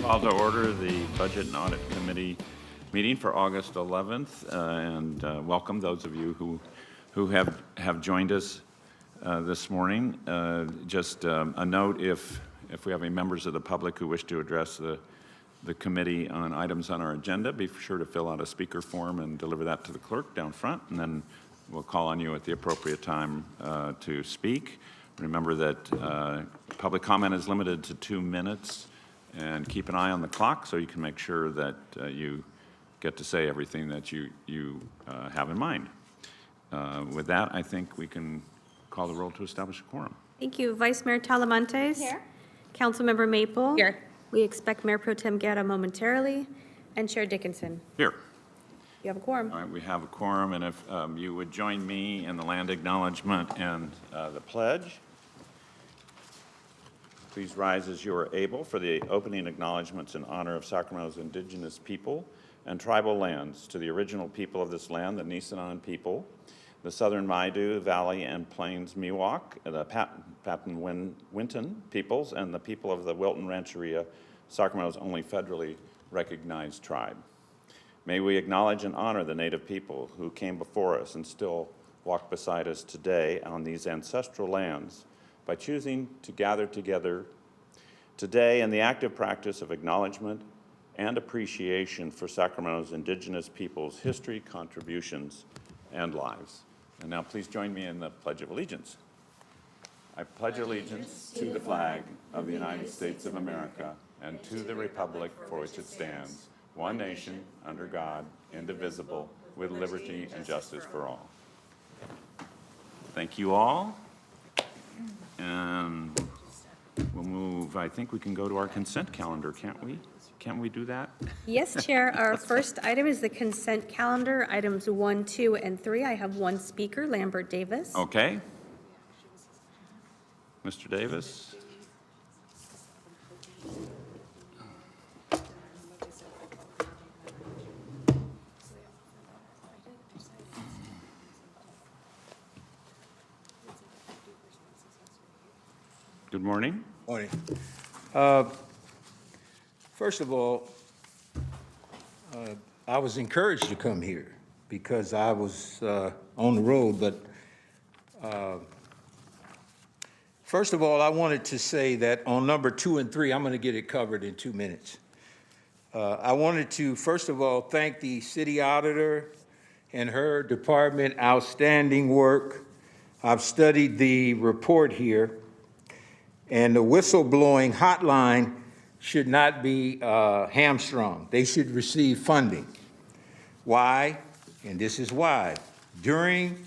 Call to order the Budget and Audit Committee meeting for August 11th, and welcome those of you who have joined us this morning. Just a note, if we have any members of the public who wish to address the committee on items on our agenda, be sure to fill out a speaker form and deliver that to the clerk down front, and then we'll call on you at the appropriate time to speak. Remember that public comment is limited to 2 minutes, and keep an eye on the clock so you can make sure that you get to say everything that you have in mind. With that, I think we can call the roll to establish a quorum. Thank you. Vice Mayor Talamantes. Here. Councilmember Maple. Here. We expect Mayor Pro Tem Guerra momentarily, and Chair Dickinson. Here. You have a quorum. All right, we have a quorum, and if you would join me in the land acknowledgement and the pledge. Please rise as you are able for the opening acknowledgements in honor of Sacramento's indigenous people and tribal lands to the original people of this land, the Nisenan people, the Southern Maidu Valley and Plains Miwok, the Patton-Winton peoples, and the people of the Wilton Rancheria, Sacramento's only federally recognized tribe. May we acknowledge and honor the Native people who came before us and still walk beside us today on these ancestral lands by choosing to gather together today in the active practice of acknowledgement and appreciation for Sacramento's indigenous people's history, contributions, and lives. And now please join me in the Pledge of Allegiance. I pledge allegiance to the flag of the United States of America and to the republic for which it stands, one nation, under God, indivisible, with liberty and justice for all. Thank you all. And we'll move, I think we can go to our consent calendar, can't we? Can't we do that? Yes, Chair. Our first item is the consent calendar, items 1, 2, and 3. I have one speaker, Lambert Davis. Okay. Mr. Davis. Good morning. Morning. First of all, I was encouraged to come here because I was on the road, but first of all, I wanted to say that on number 2 and 3, I'm going to get it covered in 2 minutes. I wanted to, first of all, thank the city auditor and her department, outstanding work. I've studied the report here. And the whistleblowing hotline should not be hamstrung. They should receive funding. Why? And this is why. During,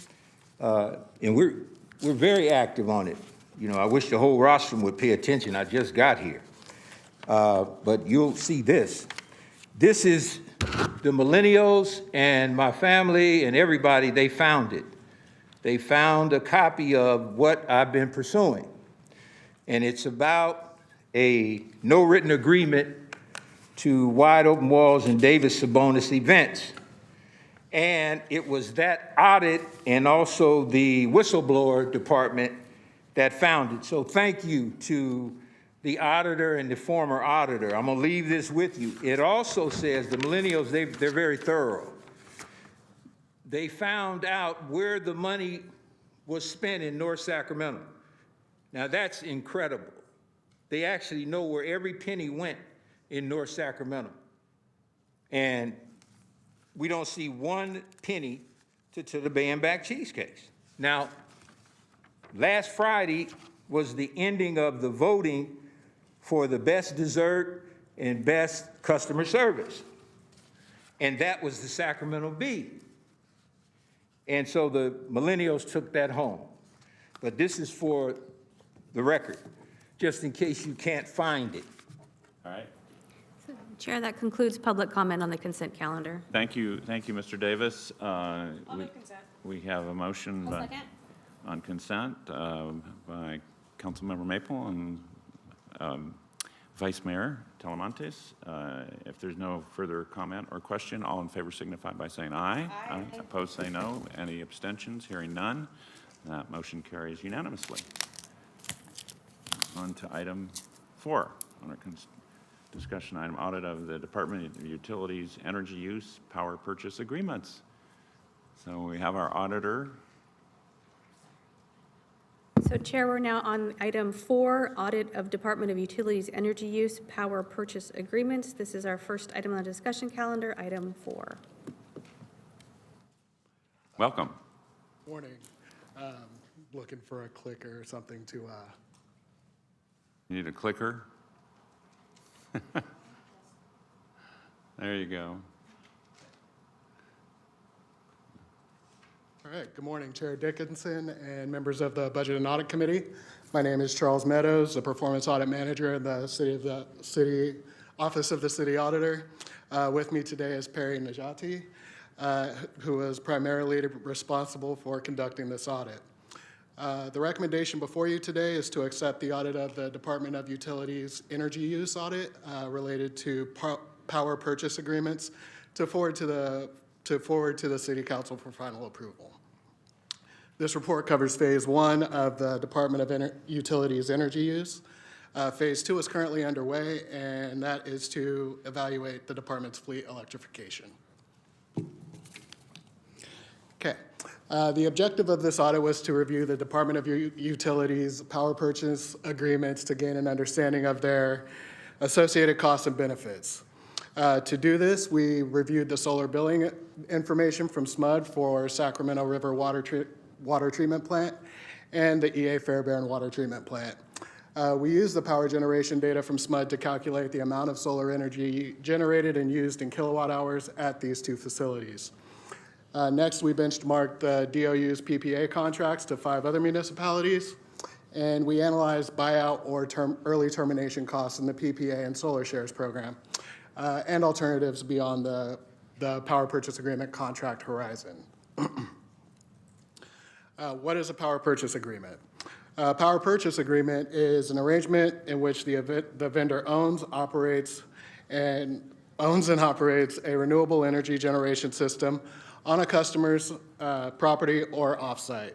and we're very active on it. You know, I wish the whole rostrum would pay attention. I just got here. But you'll see this. This is the millennials and my family and everybody, they found it. They found a copy of what I've been pursuing. And it's about a no written agreement to Wide Open Walls and Davis Sabonis events. And it was that audit and also the whistleblower department that found it. So thank you to the auditor and the former auditor. I'm gonna leave this with you. It also says the millennials, they're very thorough. They found out where the money was spent in North Sacramento. Now that's incredible. They actually know where every penny went in North Sacramento. And we don't see one penny to the Bayan-Back cheesecakes. Now, last Friday was the ending of the voting for the best dessert and best customer service. And that was the Sacramento Bee. And so the millennials took that home. But this is for the record, just in case you can't find it. All right. Chair, that concludes public comment on the consent calendar. Thank you, Mr. Davis. We have a motion on consent by Councilmember Maple and Vice Mayor Talamantes. If there's no further comment or question, all in favor signify by saying aye. Aye. Opposed, say no. Any abstentions? Hearing none. That motion carries unanimously. On to item 4 on our Discussion item, audit of the Department of Utilities energy use power purchase agreements. So we have our auditor. So Chair, we're now on item 4, audit of Department of Utilities energy use power purchase agreements. This is our first item on the discussion calendar, item 4. Welcome. Morning. Looking for a clicker or something to, You need a clicker? There you go. all right, good morning, Chair Dickinson and members of the Budget and Audit Committee. My name is Charles Meadows, the Performance Audit Manager in the Office of the City Auditor. With me today is Perry Najati, who is primarily responsible for conducting this audit. The recommendation before you today is to accept the audit of the Department of Utilities energy use audit related to power purchase agreements to forward to the City Council for final approval. This report covers Phase 1 of the Department of Utilities energy use. Phase 2 is currently underway, and that is to evaluate the department's fleet electrification. Okay. The objective of this audit was to review the Department of Utilities power purchase agreements to gain an understanding of their associated costs and benefits. To do this, we reviewed the solar billing information from SMUD for Sacramento River Water Treatment Plant and the EA Fairbairn Water Treatment Plant. We used the power generation data from SMUD to calculate the amount of solar energy generated and used in kilowatt hours at these two facilities. Next, we benchmarked the DOU's PPA contracts to 5 other municipalities, and we analyzed buyout or early termination costs in the PPA and solar shares program, and alternatives beyond the power purchase agreement contract horizon. What is a power purchase agreement? A power purchase agreement is an arrangement in which the vendor owns and operates a renewable energy generation system on a customer's property or offsite.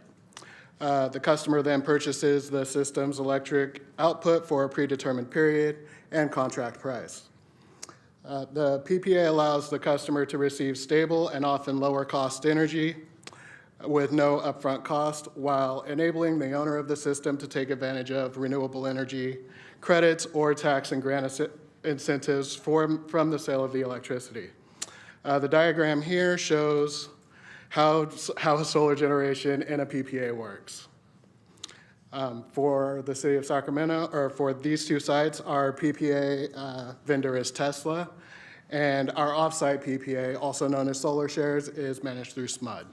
The customer then purchases the system's electric output for a predetermined period and contract price. The PPA allows the customer to receive stable and often lower cost energy with no upfront cost, while enabling the owner of the system to take advantage of renewable energy credits or tax and grant incentives from the sale of the electricity. The diagram here shows how solar generation in a PPA works. For the city of Sacramento, or for these two sites, our PPA vendor is Tesla, and our offsite PPA, also known as Solar Shares, is managed through SMUD.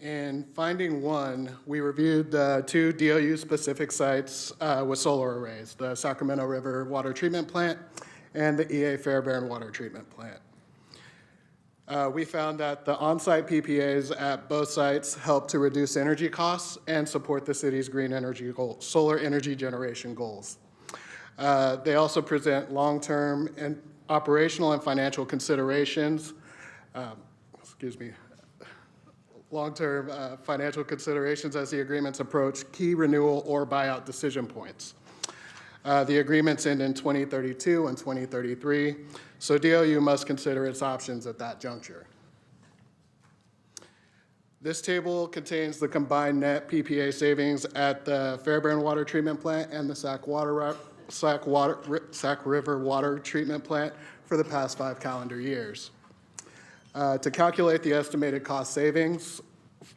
In finding 1, we reviewed the 2 DOU-specific sites with solar arrays, the Sacramento River Water Treatment Plant and the EA Fairbairn Water Treatment Plant. We found that the on-site PPAs at both sites help to reduce energy costs and support the city's green energy goals, solar energy generation goals. They also present long-term and operational and financial considerations, long-term financial considerations as the agreements approach key renewal or buyout decision points. The agreements end in 2032 and 2033, so DOU must consider its options at that juncture. This table contains the combined net PPA savings at the Fairbairn Water Treatment Plant and the Sac River Water Treatment Plant for the past 5 calendar years. To calculate the estimated cost savings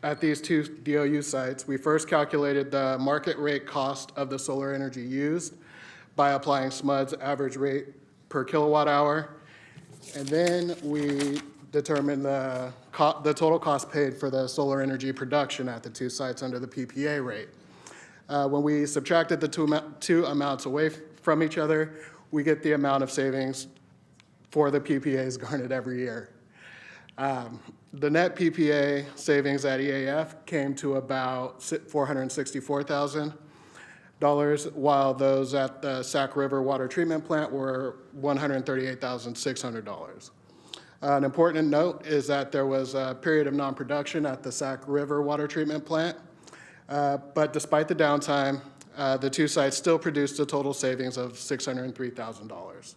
at these 2 DOU sites, we first calculated the market rate cost of the solar energy used by applying SMUD's average rate per kilowatt hour, and then we determined the total cost paid for the solar energy production at the 2 sites under the PPA rate. When we subtracted the two amounts away from each other, we get the amount of savings for the PPAs garnered every year. The net PPA savings at EAF came to about $464,000, while those at the Sac River Water Treatment Plant were $138,600. An important note is that there was a period of non-production at the Sac River Water Treatment Plant, but despite the downtime, the two sites still produced a total savings of $603,000.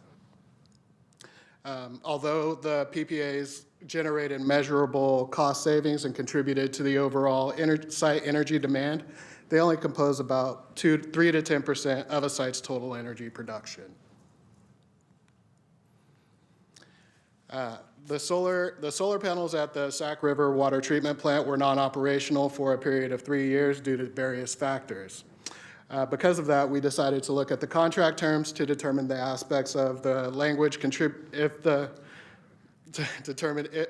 Although the PPAs generated measurable cost savings and contributed to the overall site energy demand, they only compose about 3 to 10% of a site's total energy production. The solar panels at the Sac River Water Treatment Plant were non-operational for a period of 3 years due to various factors. Because of that, we decided to look at the contract terms to determine the aspects of the language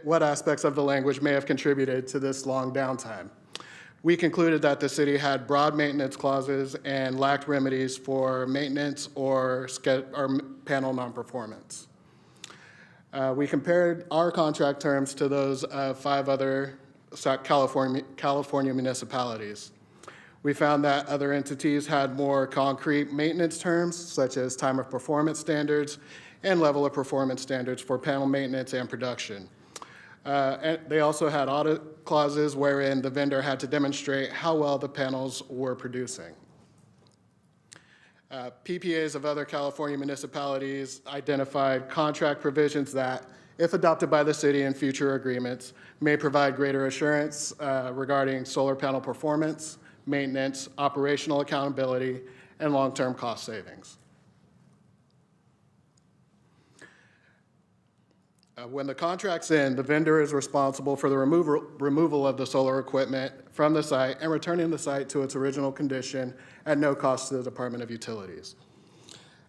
what aspects of the language may have contributed to this long downtime. We concluded that the city had broad maintenance clauses and lacked remedies for maintenance or panel non-performance. We compared our contract terms to those of 5 other California municipalities. We found that other entities had more concrete maintenance terms, such as time of performance standards and level of performance standards for panel maintenance and production. And they also had audit clauses wherein the vendor had to demonstrate how well the panels were producing. PPAs of other California municipalities identified contract provisions that, if adopted by the city in future agreements, may provide greater assurance regarding solar panel performance, maintenance, operational accountability, and long-term cost savings. When the contract's end, the vendor is responsible for the removal of the solar equipment from the site and returning the site to its original condition at no cost to the Department of Utilities.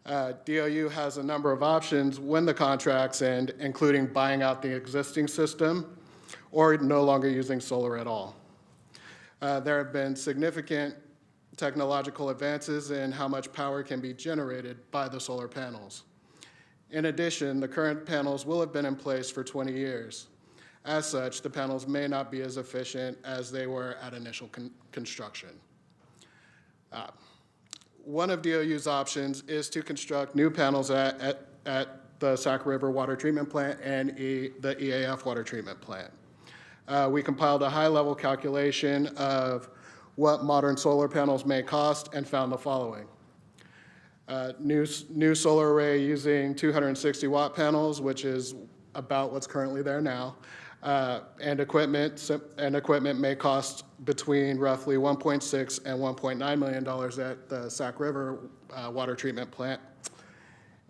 DOU has a number of options when the contracts end, including buying out the existing system or no longer using solar at all. There have been significant technological advances in how much power can be generated by the solar panels. In addition, the current panels will have been in place for 20 years. As such, the panels may not be as efficient as they were at initial construction. One of DOU's options is to construct new panels at the Sac River Water Treatment Plant and the EAF Water Treatment Plant. We compiled a high-level calculation of what modern solar panels may cost and found the following. New solar array using 260-watt panels, which is about what's currently there now, and equipment may cost between roughly $1.6 and $1.9 million at the Sac River Water Treatment Plant.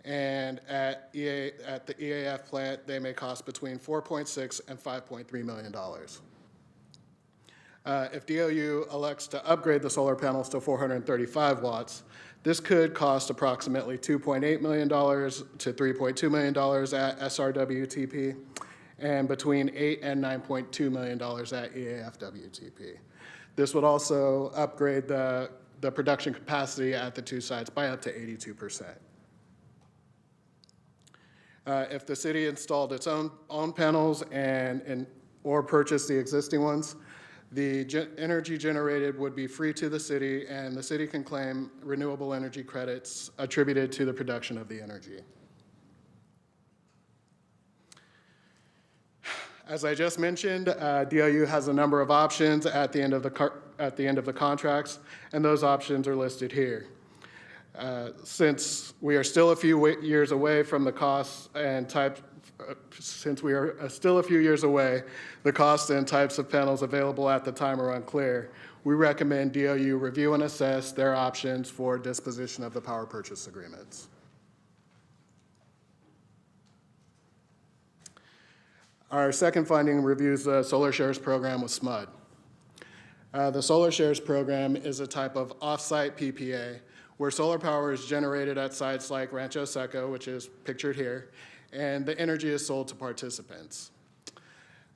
And at the EAF plant, they may cost between $4.6 and $5.3 million. If DOU elects to upgrade the solar panels to 435 watts, this could cost approximately $2.8 million to $3.2 million at SRWTP and between $8 and $9.2 million at EAFWTP. This would also upgrade the production capacity at the two sites by up to 82%. If the city installed its own panels or purchased the existing ones, the energy generated would be free to the city, and the city can claim renewable energy credits attributed to the production of the energy. As I just mentioned, DOU has a number of options at the end of the contracts, and those options are listed here. Since we are still a few years away from the costs and types, the costs and types of panels available at the time are unclear. We recommend DOU review and assess their options for disposition of the power purchase agreements. Our second finding reviews the Solar Shares program with SMUD. The Solar Shares program is a type of off-site PPA where solar power is generated at sites like Rancho Seco, which is pictured here, and the energy is sold to participants.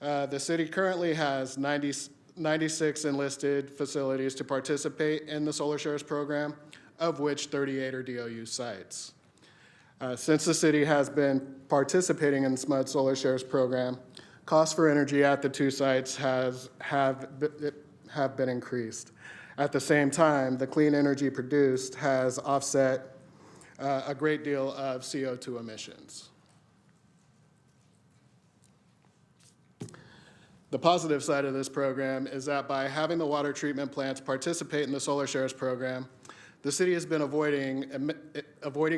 The city currently has 96 enlisted facilities to participate in the Solar Shares program, of which 38 are DOU sites. Since the city has been participating in the SMUD Solar Shares program, costs for energy at the two sites have been increased. At the same time, the clean energy produced has offset a great deal of CO2 emissions. The positive side of this program is that by having the water treatment plants participate in the Solar Shares program, the city has been avoiding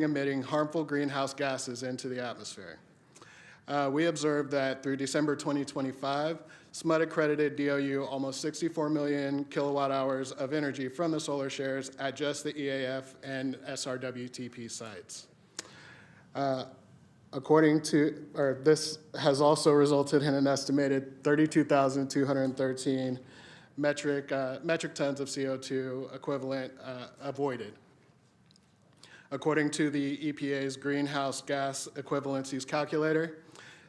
emitting harmful greenhouse gases into the atmosphere. We observed that through December 2025, SMUD accredited DOU almost 64 million kilowatt hours of energy from the solar shares at just the EAF and SRWTP sites. This has also resulted in an estimated 32,213 metric tons of CO2 equivalent avoided. According to the EPA's greenhouse gas equivalencies calculator,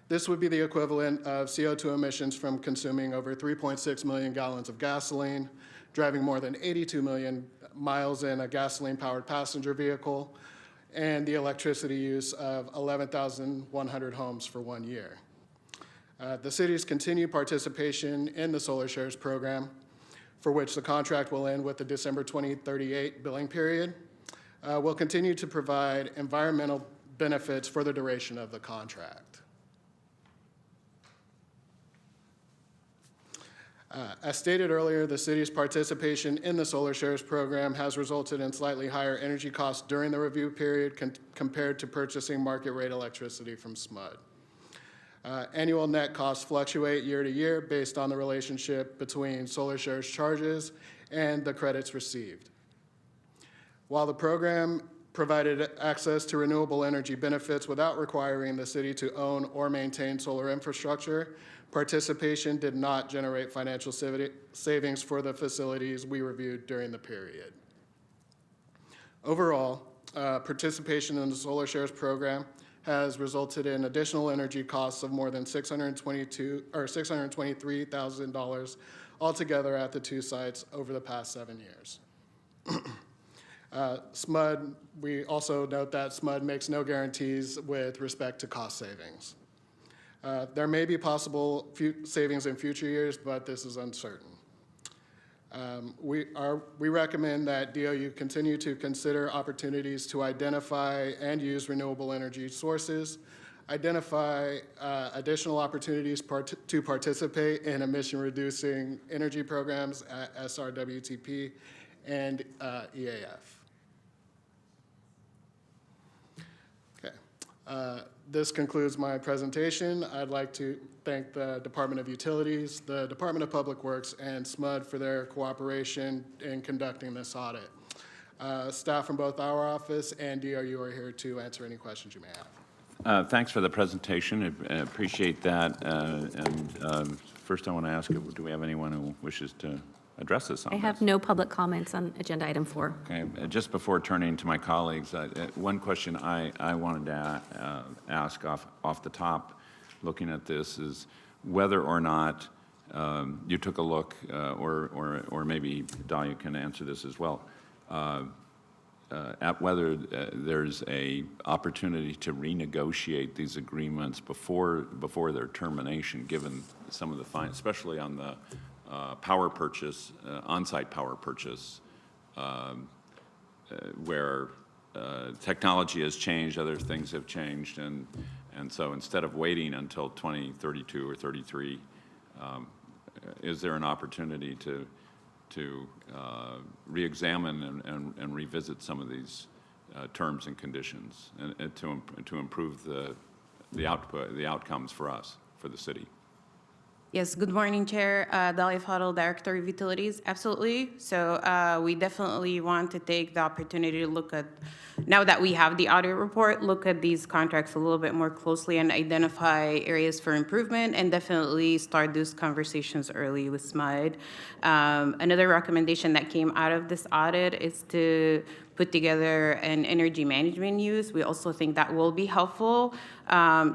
this would be the equivalent of CO2 emissions from consuming over 3.6 million gallons of gasoline, driving more than 82 million miles in a gasoline-powered passenger vehicle, and the electricity use of 11,100 homes for 1 year. The city's continued participation in the Solar Shares program, for which the contract will end with the December 2038 billing period, will continue to provide environmental benefits for the duration of the contract. As stated earlier, the city's participation in the Solar Shares program has resulted in slightly higher energy costs during the review period compared to purchasing market rate electricity from SMUD. Annual net costs fluctuate year to year based on the relationship between Solar Shares charges and the credits received. While the program provided access to renewable energy benefits without requiring the city to own or maintain solar infrastructure, participation did not generate financial savings for the facilities we reviewed during the period. Overall, participation in the Solar Shares program has resulted in additional energy costs of more than $623,000 altogether at the two sites over the past 7 years. SMUD, we also note that SMUD makes no guarantees with respect to cost savings. There may be possible savings in future years, but this is uncertain. We recommend that DOU continue to consider opportunities to identify and use renewable energy sources, identify additional opportunities to participate in emission-reducing energy programs at SRWTP and EAF. Okay. This concludes my presentation. I'd like to thank the Department of Utilities, the Department of Public Works, and SMUD for their cooperation in conducting this audit. Staff from both our office and DOU are here to answer any questions you may have. Thanks for the presentation. I appreciate that. First I want to ask, do we have anyone who wishes to address this on I have no public comments on agenda item 4. Okay, just before turning to my colleagues, one question I wanted to ask off the top, looking at this, is whether or not you took a look, or maybe Dahlia can answer this as well, at whether there's a opportunity to renegotiate these agreements before their termination, given some of the fines, especially on the power purchase, on-site power purchase, where technology has changed, other things have changed, and so instead of waiting until 2032 or 33, is there an opportunity to re-examine and revisit some of these terms and conditions, and to improve the outcomes for us, for the city? Yes, good morning, Chair. Dahlia Fadel, Director of Utilities. Absolutely. So we definitely want to take the opportunity to look at, now that we have the audit report, look at these contracts a little bit more closely and identify areas for improvement, and definitely start those conversations early with SMUD. Another recommendation that came out of this audit is to put together an energy management use. We also think that will be helpful,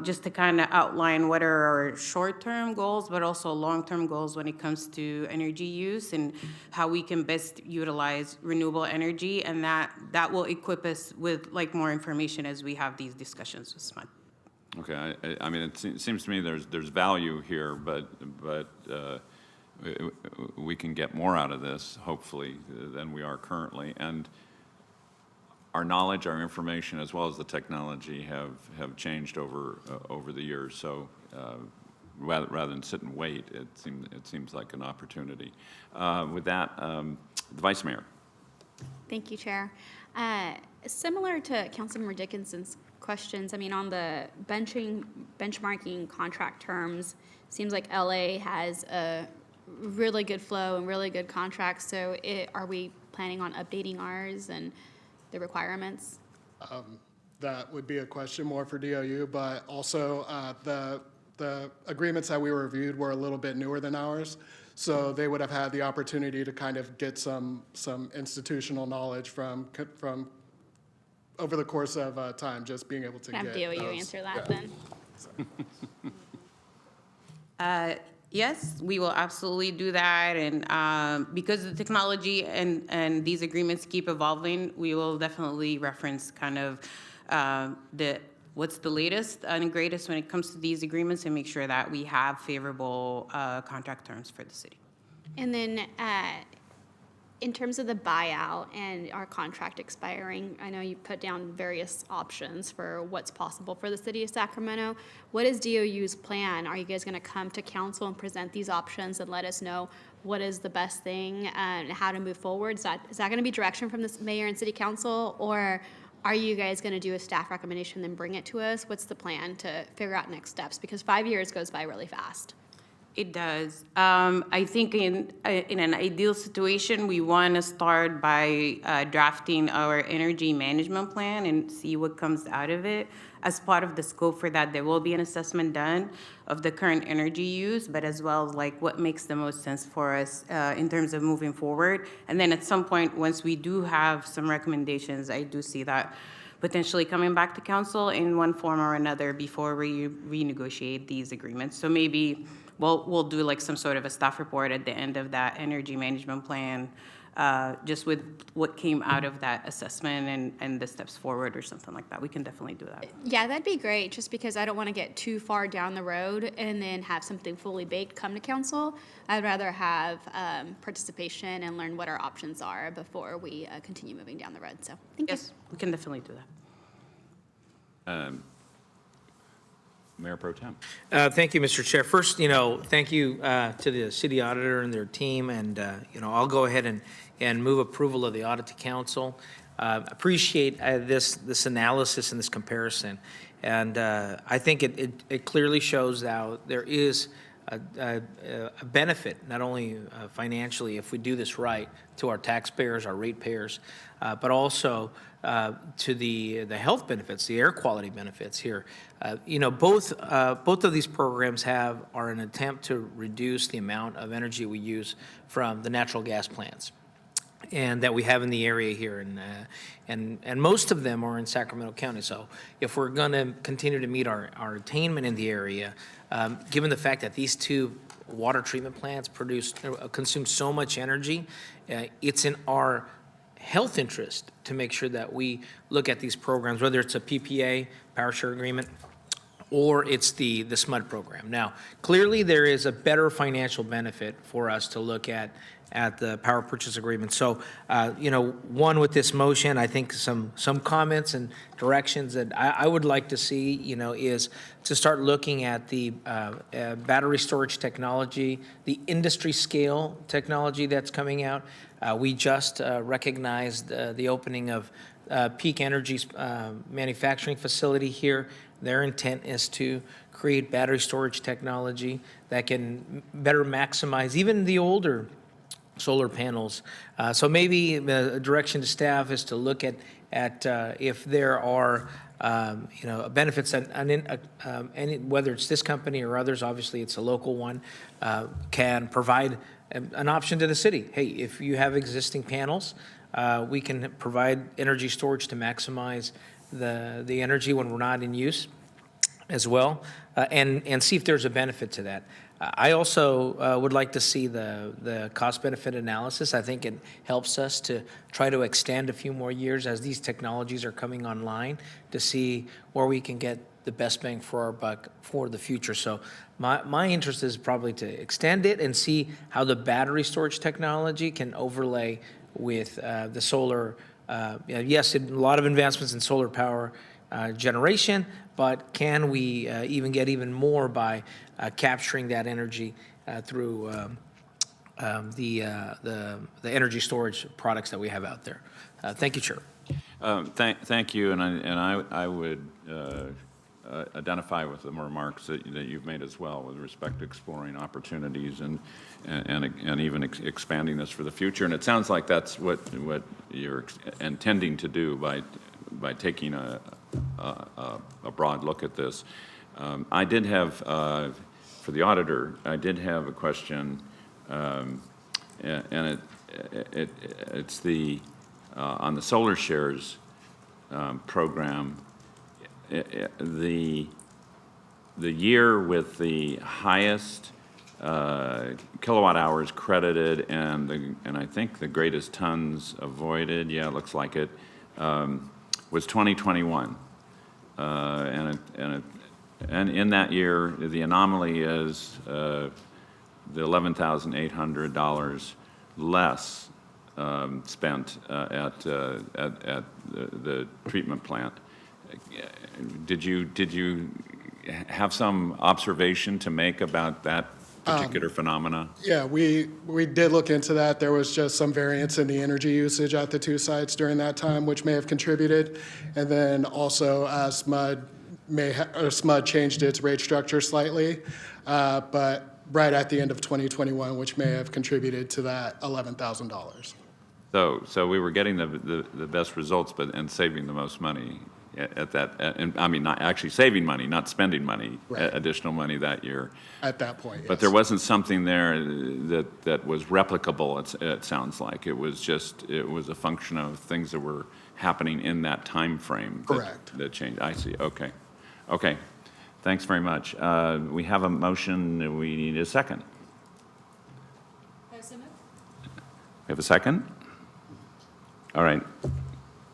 just to kind of outline what are our short-term goals, but also long-term goals when it comes to energy use and how we can best utilize renewable energy, and that will equip us with more information as we have these discussions with SMUD. Okay, I mean, it seems to me there's value here, but we can get more out of this, hopefully, than we are currently. And our knowledge, our information, as well as the technology have changed over the years. So rather than sit and wait, it seems like an opportunity. With that, the Vice Mayor. Thank you, Chair. Similar to Councilmember Dickinson's questions, I mean, on the benchmarking contract terms, seems like LA has a really good flow and really good contracts. So are we planning on updating ours and the requirements? That would be a question more for DOU, but also the agreements that we reviewed were a little bit newer than ours. So they would have had the opportunity to kind of get some institutional knowledge from over the course of time, just being able to Can get I have DOU those. answer that then? Yes, we will absolutely do that, and because the technology and these agreements keep evolving, we will definitely reference kind of what's the latest and greatest when it comes to these agreements and make sure that we have favorable contract terms for the city. And then in terms of the buyout and our contract expiring, I know you put down various options for what's possible for the city of Sacramento. What is DOU's plan? Are you guys going to come to council and present these options and let us know what is the best thing and how to move forward? Is that going to be direction from the mayor and city council, or are you guys going to do a staff recommendation and then bring it to us? What's the plan to figure out next steps? Because 5 years goes by really fast. It does. I think in an ideal situation, we want to start by drafting our energy management plan and see what comes out of it. As part of the scope for that, there will be an assessment done of the current energy use, but as well as like what makes the most sense for us in terms of moving forward. And then at some point, once we do have some recommendations, I do see that potentially coming back to council in one form or another before we renegotiate these agreements. So maybe we'll do like some sort of a staff report at the end of that energy management plan, just with what came out of that assessment and the steps forward or something like that. We can definitely do that. Yeah, that'd be great, just because I don't want to get too far down the road and then have something fully baked come to council. I'd rather have participation and learn what our options are before we continue moving down the road. So thank you. Yes, we can definitely do that. Mayor Pro Tem. Thank you, Mr. Chair. First, thank you to the city auditor and their team, and, I'll go ahead and move approval of the audit to council. Appreciate this analysis and this comparison, and I think it clearly shows how there is a benefit, not only financially, if we do this right, to our taxpayers, our ratepayers, but also to the health benefits, the air quality benefits here. Both of these programs are an attempt to reduce the amount of energy we use from the natural gas plants and that we have in the area here, and most of them are in Sacramento County. So if we're going to continue to meet our attainment in the area, given the fact that these two water treatment plants consume so much energy, it's in our health interest to make sure that we look at these programs, whether it's a PPA, power share agreement, or it's the SMUD program. Now, clearly there is a better financial benefit for us to look at the power purchase agreement. So, one, with this motion, I think some comments and directions that I would like to see, is to start looking at the battery storage technology, the industry scale technology that's coming out. We just recognized the opening of Peak Energy's manufacturing facility here. Their intent is to create battery storage technology that can better maximize even the older solar panels. So maybe the direction to staff is to look at if there are benefits that whether it's this company or others, obviously it's a local one, can provide an option to the city. Hey, if you have existing panels, we can provide energy storage to maximize the energy when we're not in use as well, and see if there's a benefit to that. I also would like to see the cost-benefit analysis. I think it helps us to try to extend a few more years as these technologies are coming online to see where we can get the best bang for our buck for the future. So my interest is probably to extend it and see how the battery storage technology can overlay with the solar. Yes, a lot of advancements in solar power generation, but can we even get even more by capturing that energy through the energy storage products that we have out there. Thank you, Chair. Thank you, and I would identify with the remarks that you've made as well with respect to exploring opportunities and even expanding this for the future. And it sounds like that's what you're intending to do by taking a broad look at this. I did have, for the auditor, I did have a question, and it's the on the solar shares program. The year with the highest kilowatt hours credited and I think the greatest tons avoided, yeah, it looks like it, was 2021. And in that year, the anomaly is the $11,800 less spent at the treatment plant. Did you have some observation to make about that particular phenomena? Yeah, we did look into that. There was just some variance in the energy usage at the two sites during that time, which may have contributed. And then also SMUD changed its rate structure slightly, but right at the end of 2021, which may have contributed to that $11,000. So we were getting the best results, and saving the most money at that. And I mean, not actually saving money, not spending money, right. Additional money that year. At that point, yes. But there wasn't something there that was replicable. It sounds like it was a function of things that were happening in that time frame. Correct. That changed. I see. Okay. Thanks very much. We have a motion. We need a second. We have a second? All right.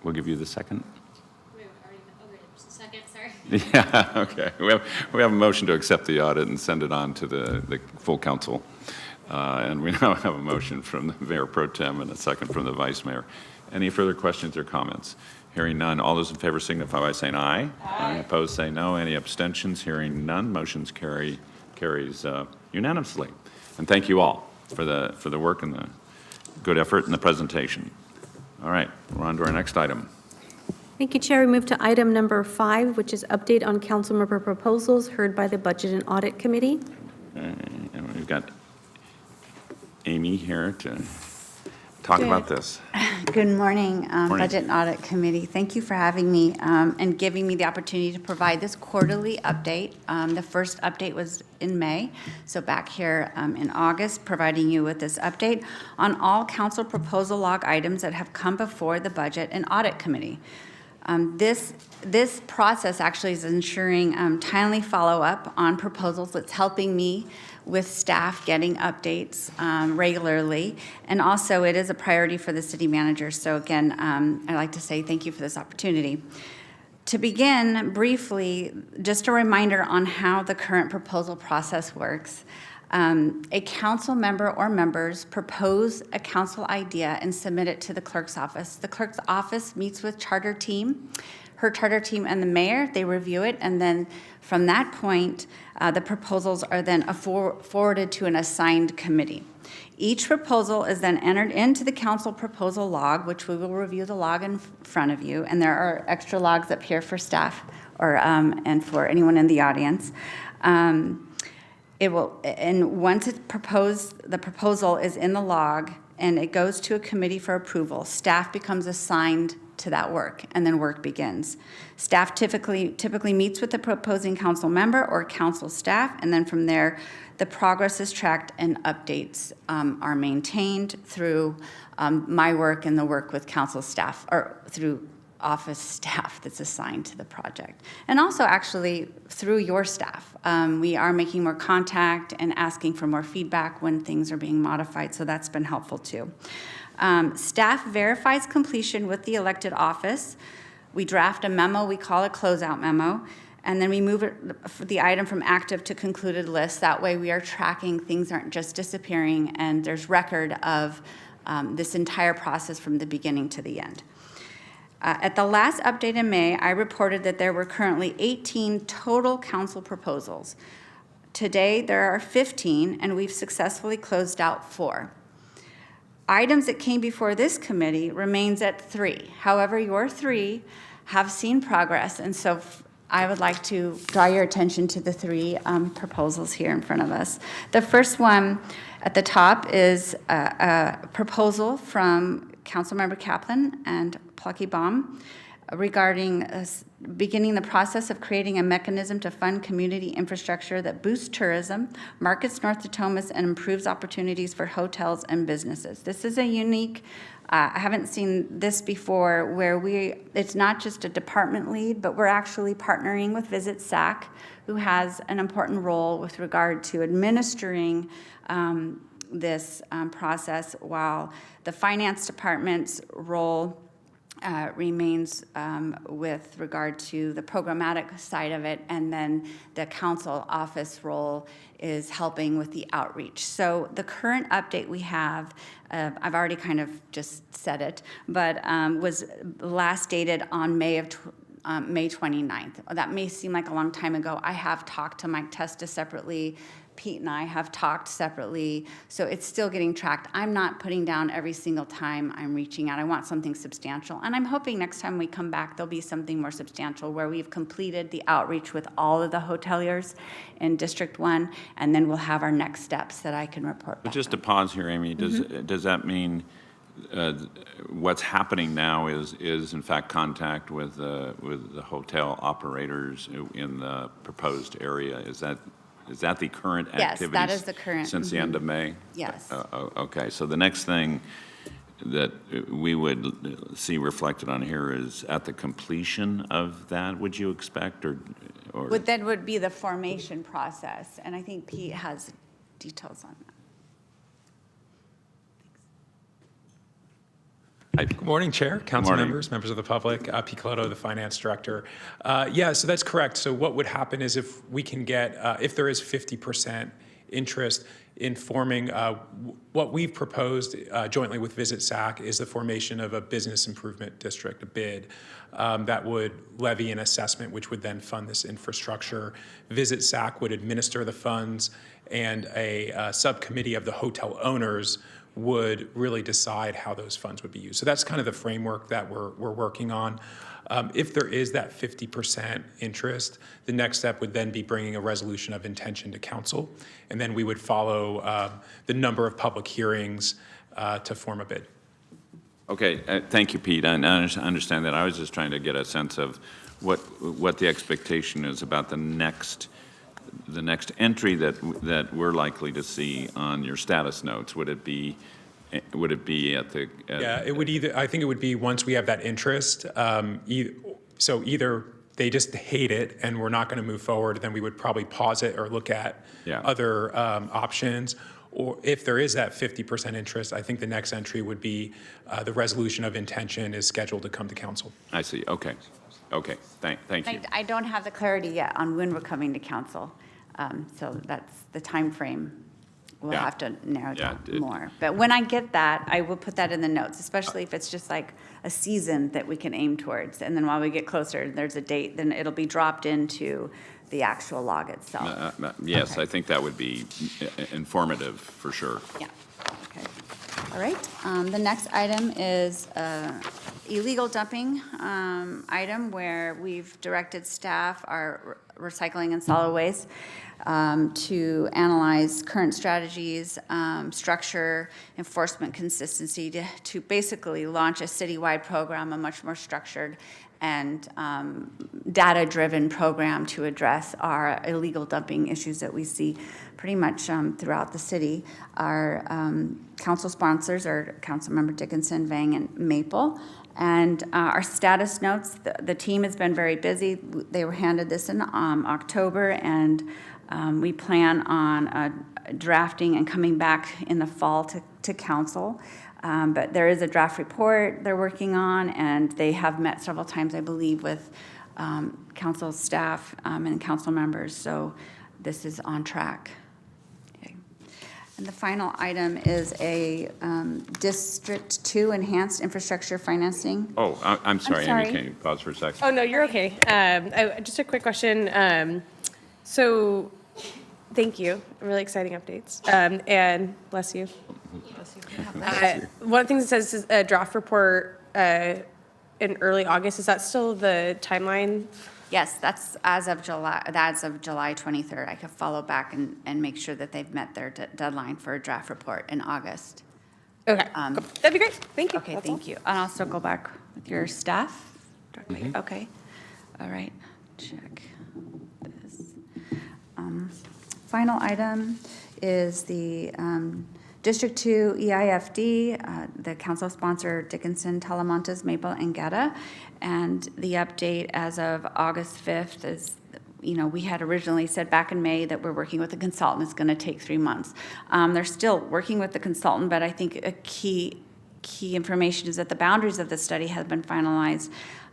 We'll give you the second. Second, sorry. Yeah, okay. We have a motion to accept the audit and send it on to the full council. And we now have a motion from the Mayor Pro Tem and a second from the Vice Mayor. Any further questions or comments? Hearing none, all those in favor signify by saying aye. Aye. Opposed, say no. Any abstentions? Hearing none, motions carries unanimously. And thank you all for the work and the good effort and the presentation. All right, we're on to our next item. Thank you, Chair. We move to item number 5, which is update on council member proposals heard by the Budget and Audit Committee. And we've got Amy here to talk about this. Good morning, Morning. Budget and Audit Committee. Thank you for having me and giving me the opportunity to provide this quarterly update. The first update was in May, so back here in August, providing you with this update on all council proposal log items that have come before the Budget and Audit Committee. This process actually is ensuring timely follow-up on proposals. It's helping me with staff getting updates regularly, and also it is a priority for the city manager. So again, I'd like to say thank you for this opportunity. To begin, briefly, just a reminder on how the current proposal process works. A council member or members propose a council idea and submit it to the clerk's office. The clerk's office meets with her charter team and the mayor. They review it, and then from that point, the proposals are then forwarded to an assigned committee. Each proposal is then entered into the council proposal log, which we will review the log in front of you, and there are extra logs up here for staff or and for anyone in the audience. And once it's proposed, the proposal is in the log and it goes to a committee for approval. Staff becomes assigned to that work, and then work begins. Staff typically meets with the proposing council member or council staff, and then from there, the progress is tracked and updates are maintained through my work and the work with council staff, or through office staff that's assigned to the project. And also actually through your staff. We are making more contact and asking for more feedback when things are being modified, so that's been helpful too. Staff verifies completion with the elected office. We draft a memo, we call it closeout memo, and then we move the item from active to concluded list. That way we are tracking, things aren't just disappearing, and there's record of this entire process from the beginning to the end. At the last update in May, I reported that there were currently 18 total council proposals. Today, there are 15, and we've successfully closed out 4. Items that came before this committee remains at 3. However, your 3 have seen progress, and so I would like to draw your attention to the 3 proposals here in front of us. The first one at the top is a proposal from Councilmember Kaplan and Plucky Baum regarding beginning the process of creating a mechanism to fund community infrastructure that boosts tourism, markets North Natomas, and improves opportunities for hotels and businesses. This is a unique, I haven't seen this before, where it's not just a department lead, but we're actually partnering with Visit SAC, who has an important role with regard to administering this process, while the finance department's role remains with regard to the programmatic side of it, and then the council office role is helping with the outreach. So the current update we have, I've already kind of just said it, but was last dated on May 29th. That may seem like a long time ago. I have talked to Mike Testa separately. Pete and I have talked separately, so it's still getting tracked. I'm not putting down every single time I'm reaching out. I want something substantial, and I'm hoping next time we come back, there'll be something more substantial where we've completed the outreach with all of the hoteliers in District 1, and then we'll have our next steps that I can report back. Just to pause here, Amy, does that mean what's happening now is in fact contact with the hotel operators in the proposed area? Is that the current activity? Yes, that is the current. Since the end of May? Yes. Okay, so the next thing that we would see reflected on here is at the completion of that, would you expect, or? Then would be the formation process, and I think Pete has details on that. Good morning, Chair, council morning. members of the public. Pete Colotto, the finance director. Yeah, so that's correct. So what would happen is if we can get, if there is 50% interest in forming, what we've proposed jointly with Visit SAC is the formation of a business improvement district, a BID, that would levy an assessment which would then fund this infrastructure. Visit SAC would administer the funds, and a subcommittee of the hotel owners would really decide how those funds would be used. So that's kind of the framework that we're working on. If there is that 50% interest, the next step would then be bringing a resolution of intention to council, and then we would follow the number of public hearings to form a bid. Okay, thank you, Pete. I understand that. I was just trying to get a sense of what the expectation is about the next entry that we're likely to see on your status notes. Would it be at the? Yeah, it would either. I think it would be once we have that interest. So either they just hate it and we're not going to move forward, then we would probably pause it or look at other options. Or if there is that 50% interest, I think the next entry would be the resolution of intention is scheduled to come to council. I see. Okay. Okay. Thank you. I don't have the clarity yet on when we're coming to council, so that's the time frame. We'll have to narrow down more. But when I get that, I will put that in the notes, especially if it's just like a season that we can aim towards. And then while we get closer, there's a date, then it'll be dropped into the actual log itself. Yes, okay. I think that would be informative for sure. Yeah. Okay. All right. The next item is illegal dumping item where we've directed staff, our recycling and solid waste, to analyze current strategies, structure, enforcement consistency to basically launch a citywide program, a much more structured and data-driven program to address our illegal dumping issues that we see pretty much throughout the city. Our council sponsors are Councilmember Dickinson, Vang, and Maple. And our status notes, the team has been very busy. They were handed this in October, and we plan on drafting and coming back in the fall to council. But there is a draft report they're working on, and they have met several times, I believe, with council staff and council members. So this is on track. Okay. And the final item is a District 2 enhanced infrastructure financing. Oh, I'm sorry, sorry. Amy, can you pause for a second? Oh, no, you're okay. Just a quick question. So Thank you. Really exciting updates. And bless you. One of the things it says is a draft report in early August. Is that still the timeline? Yes, that's as of July 23rd. I could follow back and make sure that they've met their deadline for a draft report in August. Okay, cool. That'd be great. Thank you. Okay, That's thank all. you. And I'll circle back with your staff. Okay, all right, check this. Final item is the District 2 EIFD, the council sponsor Dickinson, Talamantes, Maple, and Geta. And the update as of August 5th is, we had originally said back in May that we're working with a consultant. It's going to take 3 months. They're still working with the consultant, but I think a key information is that the boundaries of the study have been finalized,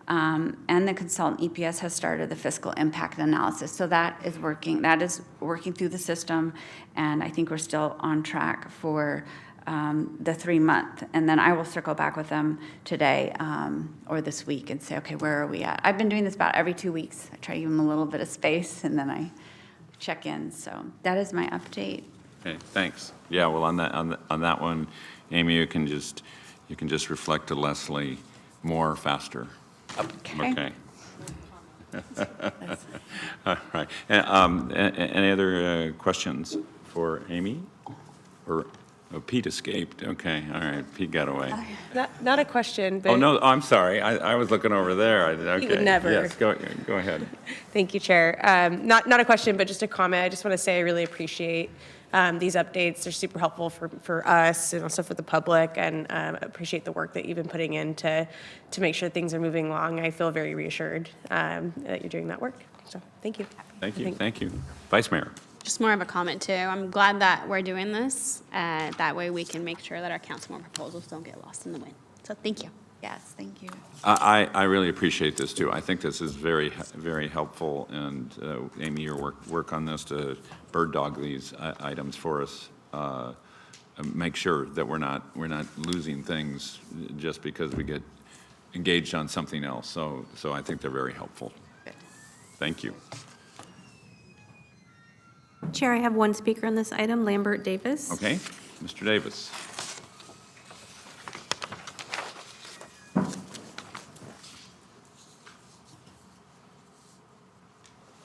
and the consultant EPS has started the fiscal impact analysis. So that is working through the system, and I think we're still on track for the 3 month. And then I will circle back with them today or this week and say, okay, where are we at? I've been doing this about every 2 weeks. I try to give them a little bit of space, and then I check in. So that is my update. Okay, thanks. Yeah, well, on that one, Amy, you can just reflect to Leslie more faster. Okay. All right. Any other questions for Amy? Or Pete escaped. Okay. All right. Pete got away. Not a question, but. Oh no. I'm sorry. I was looking over there. Okay. He would never. Yes. Go ahead. Thank you, Chair. Not a question, but just a comment. I just want to say I really appreciate these updates. They're super helpful for us and also for the public, and appreciate the work that you've been putting in to make sure things are moving along. I feel very reassured that you're doing that work. So thank you. Thank you. Vice Mayor. Just more of a comment too. I'm glad that we're doing this. That way we can make sure that our councilman proposals don't get lost in the wind. So thank you. Yes, thank you. I really appreciate this too. I think this is very, very helpful, and Amy, your work on this to bird dog these items for us, make sure that we're not losing things just because we get engaged on something else. So I think they're very helpful. Good. Thank you. Chair, I have one speaker on this item, Lambert Davis. Okay, Mr. Davis.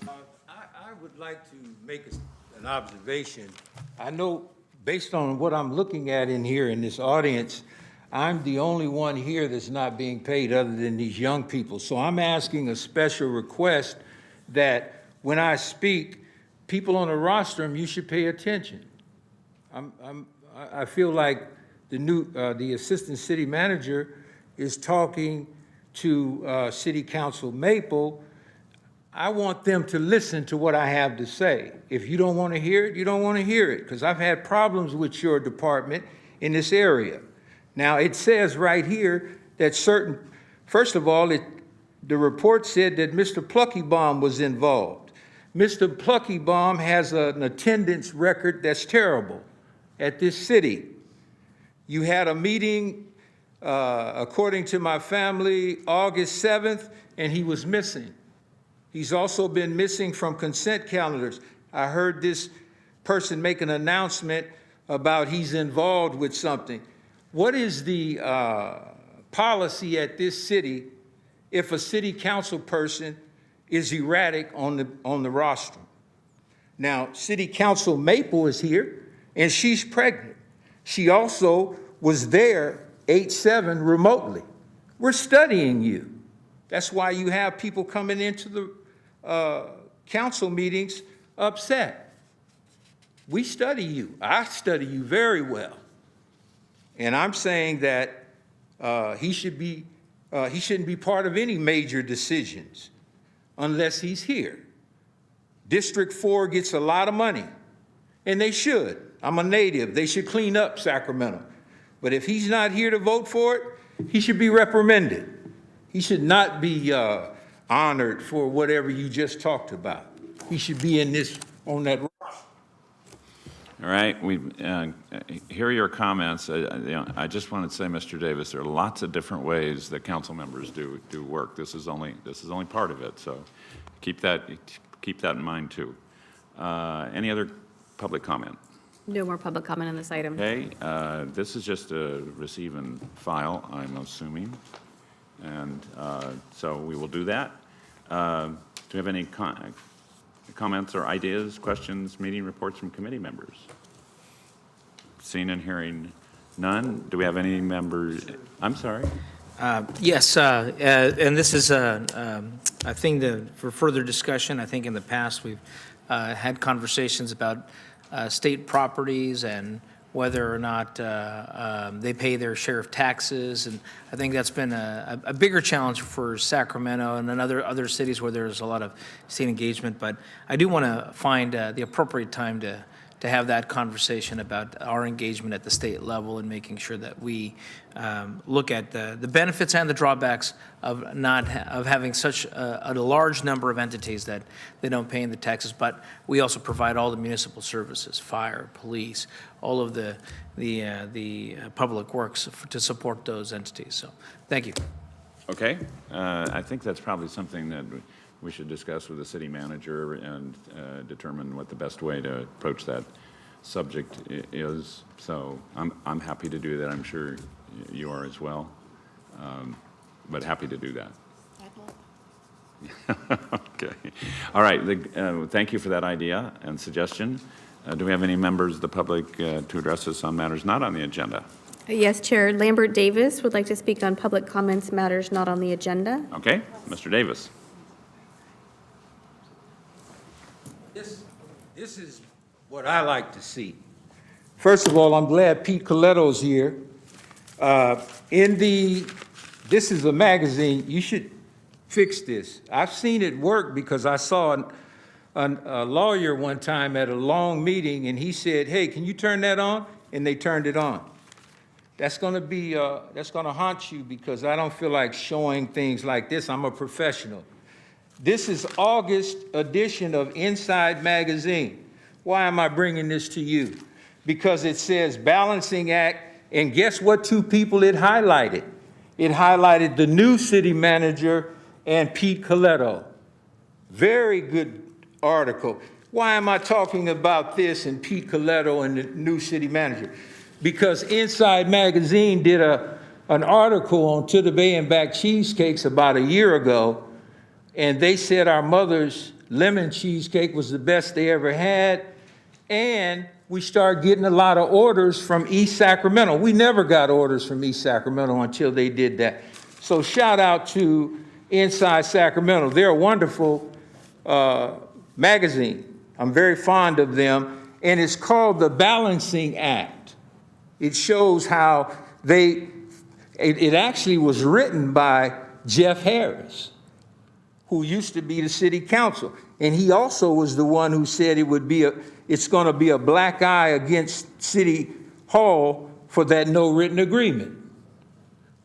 I would like to make an observation. I know, based on what I'm looking at in here in this audience, I'm the only one here that's not being paid other than these young people. So I'm asking a special request that when I speak, people on the rostrum, you should pay attention. I feel like the assistant city manager is talking to City Council Maple. I want them to listen to what I have to say. If you don't want to hear it, you don't want to hear it, because I've had problems with your department in this area. Now, it says right here that first of all, the report said that Mr. Pluckybomb was involved. Mr. Pluckybomb has an attendance record that's terrible at this city. You had a meeting, according to my family, August 7th, and he was missing. He's also been missing from consent calendars. I heard this person make an announcement about he's involved with something. What is the policy at this city if a city council person is erratic on the roster? Now, City Council Maple is here, and she's pregnant. She also was there 8/7 remotely. We're studying you. That's why you have people coming into the council meetings upset. We study you. I study you very well. And I'm saying that he shouldn't be part of any major decisions unless he's here. District 4 gets a lot of money, and they should. I'm a native. They should clean up Sacramento. But if he's not here to vote for it, he should be reprimanded. He should not be honored for whatever you just talked about. He should be on that. All right, we hear your comments. I just wanted to say, Mr. Davis, there are lots of different ways that council members do work. This is only part of it, so keep that in mind too. Any other public comment? No more public comment on this item. Okay, this is just a receive and file, I'm assuming. And so we will do that. Do we have any comments or ideas, questions, meeting reports from committee members? Seeing and hearing none. Do we have any members? I'm sorry. Yes, and this is a thing for further discussion. I think in the past, we've had conversations about state properties and whether or not they pay their share of taxes. And I think that's been a bigger challenge for Sacramento and in other cities where there's a lot of state engagement. But I do want to find the appropriate time to have that conversation about our engagement at the state level and making sure that we look at the benefits and the drawbacks of having such a large number of entities that they don't pay in the taxes, but we also provide all the municipal services, fire, police, all of the public works to support those entities. So, thank you. Okay, I think that's probably something that we should discuss with the city manager and determine what the best way to approach that subject is. So I'm happy to do that. I'm sure you are as well, but happy to do that. Okay. All right. Thank you for that idea and suggestion. Do we have any members of the public to address us on matters not on the agenda? Yes, Chair. Lambert Davis would like to speak on public comments matters not on the agenda. Okay, Mr. Davis. This is what I like to see. First of all, I'm glad Pete Coletto's here. This is a magazine, you should fix this. I've seen it work because I saw a lawyer one time at a long meeting and he said, hey, can you turn that on? And they turned it on. That's gonna haunt you because I don't feel like showing things like this. I'm a professional. This is August edition of Inside Magazine. Why am I bringing this to you? Because it says balancing act, and guess what two people it highlighted? It highlighted the new city manager and Pete Coletto. Very good article. Why am I talking about this and Pete Coletto and the new city manager? Because Inside Magazine did an article on To the Bay and Back cheesecakes about a year ago, and they said our mother's lemon cheesecake was the best they ever had, and we started getting a lot of orders from East Sacramento. We never got orders from East Sacramento until they did that. So shout out to Inside Sacramento. They're a wonderful magazine. I'm very fond of them, and it's called The Balancing Act. It shows how it actually was written by Jeff Harris, who used to be the city council. And he also was the one who said it's going to be a black eye against City Hall for that no written agreement.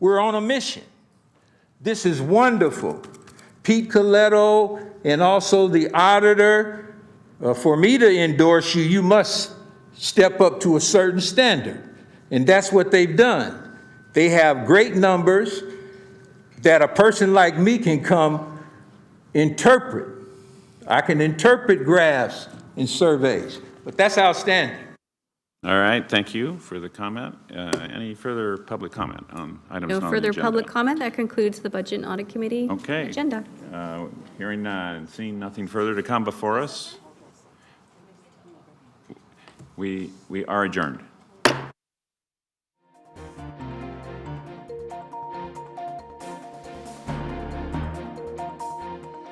We're on a mission. This is wonderful. Pete Coletto and also the auditor, for me to endorse you, you must step up to a certain standard. And that's what they've done. They have great numbers that a person like me can come interpret. I can interpret graphs and surveys, but that's outstanding. All right, thank you for the comment. Any further public comment on items not No on the further agenda? public comment. That concludes the Budget and Audit Committee agenda. Hearing and seeing nothing further to come before us, we are adjourned.